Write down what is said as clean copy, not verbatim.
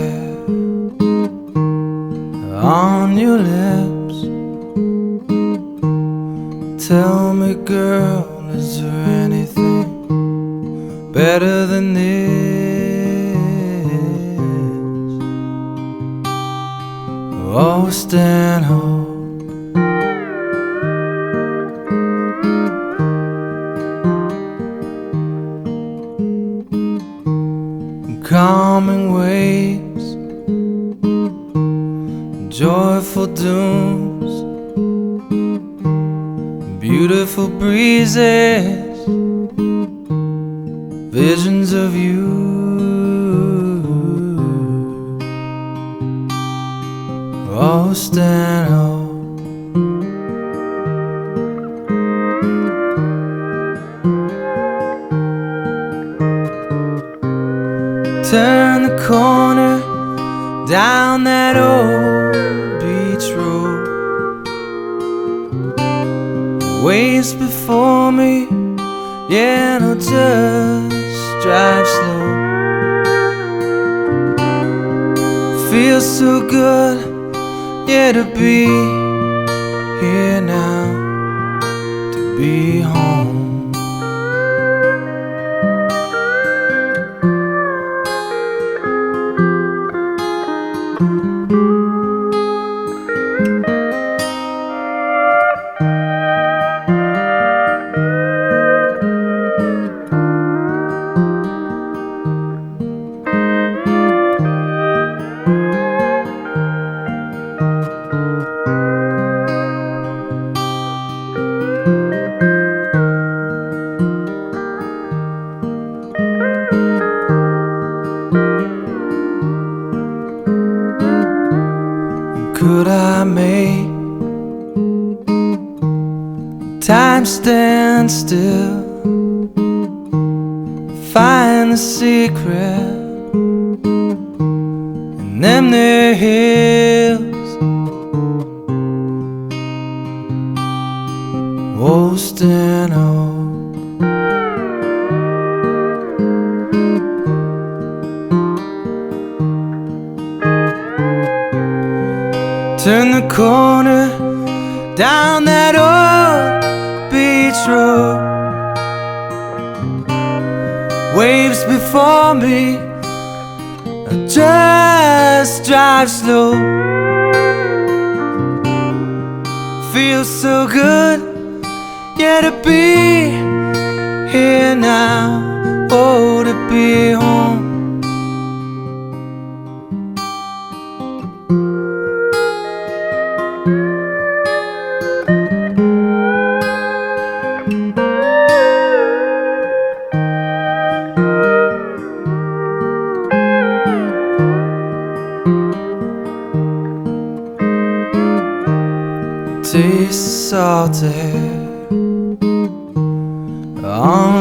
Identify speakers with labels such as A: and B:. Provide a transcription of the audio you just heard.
A: hair on your lips. Tell me, girl, is there anything better than this? Oh, stand up. Calming waves, joyful dooms, beautiful breezes, visions of you. Oh, stand up. Turn the corner down that old beach road. Waves before me, yeah, no, just drive slow. Feels so good, yeah, to be here now, to be home. Could I make time stand still, find the secret in them there hills? Oh, stand up. Turn the corner down that old beach road. Waves before me, I just drive slow. Feels so good, yeah, to be here now, oh, to be home. Taste the salt air